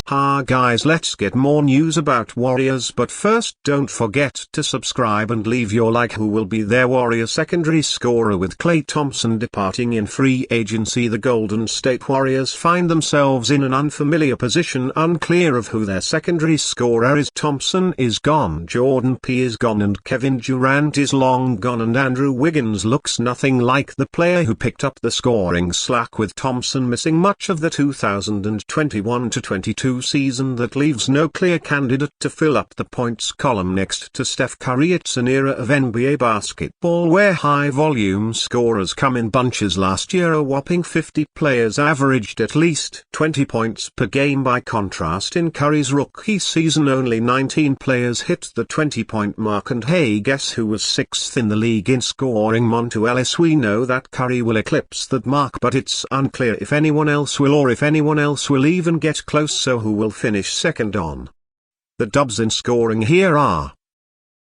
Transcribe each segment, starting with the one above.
Ha guys, let's get more news about Warriors, but first don't forget to subscribe and leave your like. Who will be their Warrior secondary scorer? With Klay Thompson departing in free agency, the Golden State Warriors find themselves in an unfamiliar position, unclear of who their secondary scorer is. Thompson is gone, Jordan P is gone, and Kevin Durant is long gone, and Andrew Wiggins looks nothing like the player who picked up the scoring slack, with Thompson missing much of the 2021-22 season. That leaves no clear candidate to fill up the points column next to Steph Curry. It's an era of NBA basketball where high-volume scorers come in bunches. Last year a whopping 50 players averaged at least 20 points per game. By contrast, in Curry's rookie season only 19 players hit the 20-point mark, and hey, guess who was 6th in the league in scoring? Montu Ellis. We know that Curry will eclipse that mark, but it's unclear if anyone else will, or if anyone else will even get close. So who will finish second on the Dubs in scoring? Here are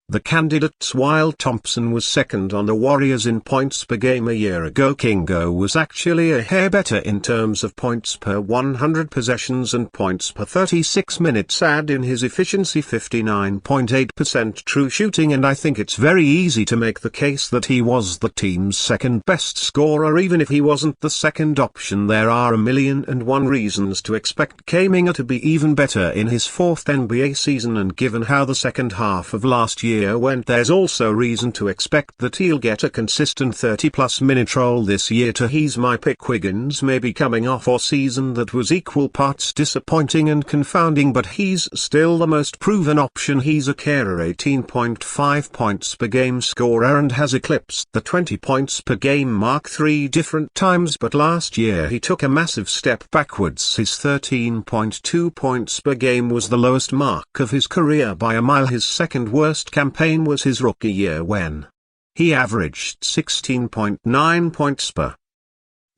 the candidates. While Thompson was second on the Warriors in points per game a year ago, Kingo was actually a hair better in terms of points per 100 possessions and points per 36 minutes. Add in his efficiency, 59.8% true shooting, and I think it's very easy to make the case that he was the team's second best scorer. Even if he wasn't the second option, there are 1,000,001 reasons to expect Kuminga to be even better in his fourth NBA season, and given how the second half of last year went, there's also reason to expect that he'll get a consistent 30-plus minute role this year. He's my pick. Wiggins may be coming off a season that was equal parts disappointing and confounding, but he's still the most proven option. He's a KERR 18.5 points per game scorer and has eclipsed the 20 points per game mark 3 different times, but last year he took a massive step backwards. His 13.2 points per game was the lowest mark of his career by a mile. His second worst campaign was his rookie year, when he averaged 16.9 points per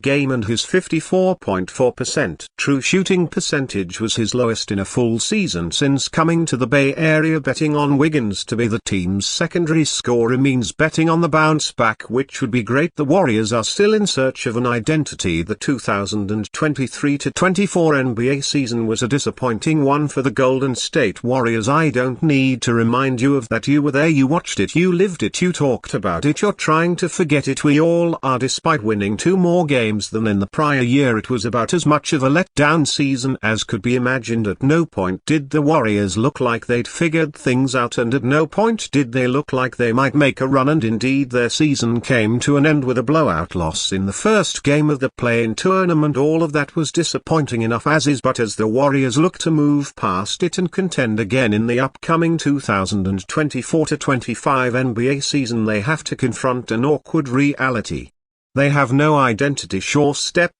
game, and his 54.4% true shooting percentage was his lowest in a full season since coming to the Bay Area. Betting on Wiggins to be the team's secondary scorer means betting on the bounce back, which would be great. The Warriors are still in search of an identity. The 2023-24 NBA season was a disappointing one for the Golden State Warriors. I don't need to remind you of that. You were there, you watched it, you lived it, you talked about it. You're trying to forget it. We all are. Despite winning 2 more games than in the prior year, it was about as much of a letdown season as could be imagined. At no point did the Warriors look like they'd figured things out, and at no point did they look like they might make a run, and indeed their season came to an end with a blowout loss in the first game of the play-in tournament. All of that was disappointing enough as is, but as the Warriors look to move past it and contend again in the upcoming 2024-25 NBA season, they have to confront an awkward reality. They have no identity. Sure, Steph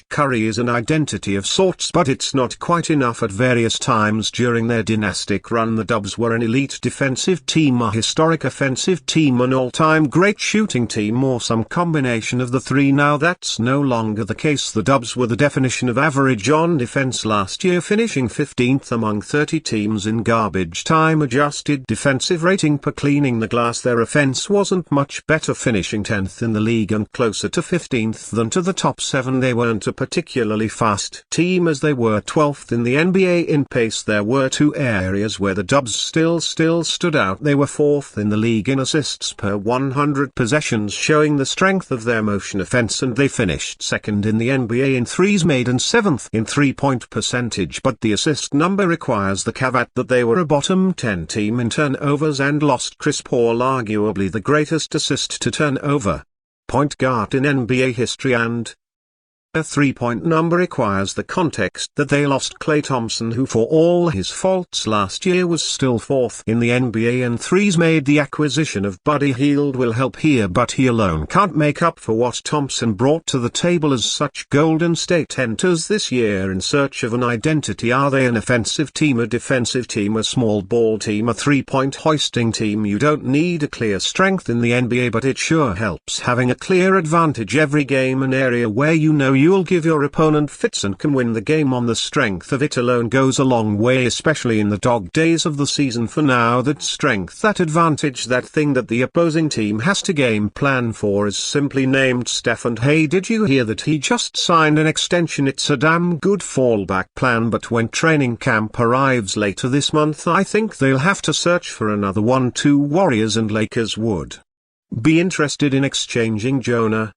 Curry is an identity of sorts, but it's not quite enough. At various times during their dynastic run, the Dubs were an elite defensive team, a historic offensive team, an all-time great shooting team, or some combination of the three. Now that's no longer the case. The Dubs were the definition of average on defense last year, finishing 15th among 30 teams in garbage time adjusted defensive rating per cleaning the glass. Their offense wasn't much better, finishing 10th in the league and closer to 15th than to the top 7. They weren't a particularly fast team, as they were 12th in the NBA in pace. There were 2 areas where the Dubs still stood out. They were 4th in the league in assists per 100 possessions, showing the strength of their motion offense, and they finished 2nd in the NBA in threes made and 7th in 3-point percentage. But the assist number requires the caveat that they were a bottom 10 team in turnovers and lost Chris Paul, arguably the greatest assist to turnover point guard in NBA history, and a 3-point number requires the context that they lost Klay Thompson, who for all his faults last year was still 4th in the NBA in threes made. The acquisition of Buddy Hield will help here, but he alone can't make up for what Thompson brought to the table. As such, Golden State enters this year in search of an identity. Are they an offensive team, a defensive team, a small ball team, a 3-point hoisting team? You don't need a clear strength in the NBA, but it sure helps having a clear advantage every game, an area where you know you you'll give your opponent fits and can win the game on the strength of it alone goes a long way, especially in the dog days of the season. For now, that strength, that advantage, that thing that the opposing team has to game plan for is simply named Steph. And hey, did you hear that he just signed an extension? It's a damn good fallback plan, but when training camp arrives later this month, I think they'll have to search for another one. Two Warriors and Lakers would be interested in exchanging JONAS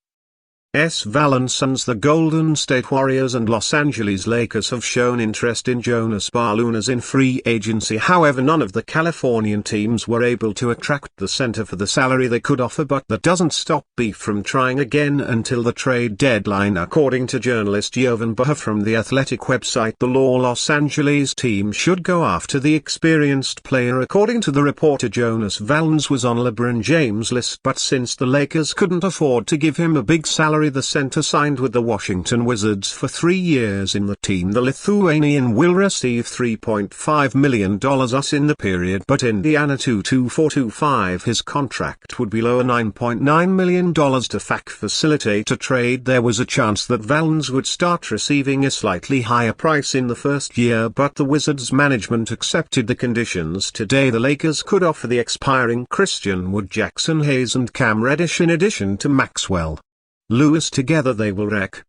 Valanciunas. The Golden State Warriors and Los Angeles Lakers have shown interest in JONAS Valanciunas in free agency. However, none of the Californian teams were able to attract the center for the salary they could offer, but that doesn't stop B from trying again until the trade deadline. According to journalist Jovan Baha from the Athletic website, the Los Angeles team should go after the experienced player. According to the reporter, JONAS Valanciunas was on LeBron James' list, but since the Lakers couldn't afford to give him a big salary, the center signed with the Washington Wizards for 3 years in the team. The Lithuanian will receive $3.5 million in the period, but Indiana 22425 his contract would be lower, $9.9 million. To facilitate a trade, there was a chance that Valanciunas would start receiving a slightly higher price in the first year, but the Wizards management accepted the conditions. Today the Lakers could offer the expiring Christian Wood, Jackson Hayes and Cam Reddish in addition to Maxwell Lewis. Together they will wreck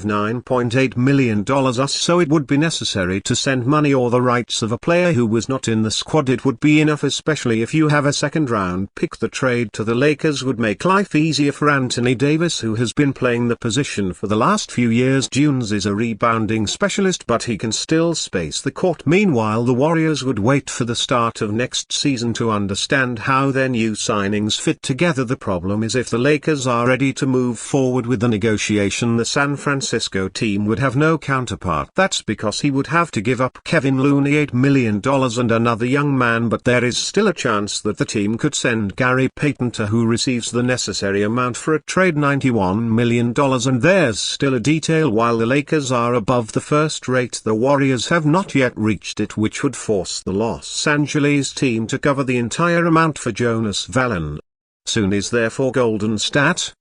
$9.8 million, so it would be necessary to send money or the rights of a player who was not in the squad. It would be enough, especially if you have a second-round pick. The trade to the Lakers would make life easier for Anthony Davis, who has been playing the position for the last few years. JONAS is a rebounding specialist, but he can still space the court. Meanwhile, the Warriors would wait for the start of next season to understand how their new signings fit together. The problem is, if the Lakers are ready to move forward with the negotiation, the San Francisco team would have no counterpart. That's because he would have to give up Kevin Looney $8 million and another young man, but there is still a chance that the team could send Gary Payton, who receives the necessary amount for a trade, $91 million, and there's still a detail. While the Lakers are above the first rate, the Warriors have not yet reached it, which would force the Los Angeles team to cover the entire amount for JONAS Valanciunas. Soon is therefore Golden State.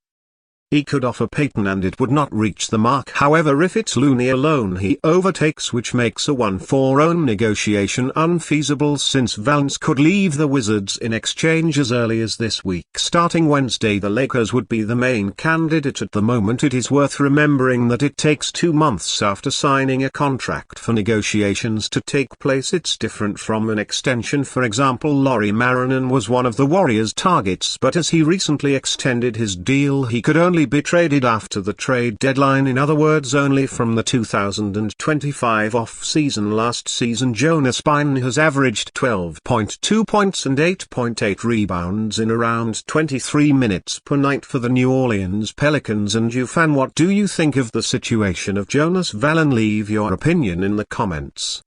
He could offer Payton and it would not reach the mark. However, if it's Looney alone, he overtakes, which makes a 1-for-1 negotiation unfeasible, since Valanciunas could leave the Wizards in exchange as early as this week. Starting Wednesday, the Lakers would be the main candidate at the moment. It is worth remembering that it takes 2 months after signing a contract for negotiations to take place. It's different from an extension. For example, Lauri Markkanen was one of the Warriors' targets, but as he recently extended his deal, he could only be traded after the trade deadline. In other words, only from the 2025 off-season. Last season, JONAS Valanciunas has averaged 12.2 points and 8.8 rebounds in around 23 minutes per night for the New Orleans Pelicans. And you fan, what do you think of the situation of JONAS Valanciunas? Leave your opinion in the comments.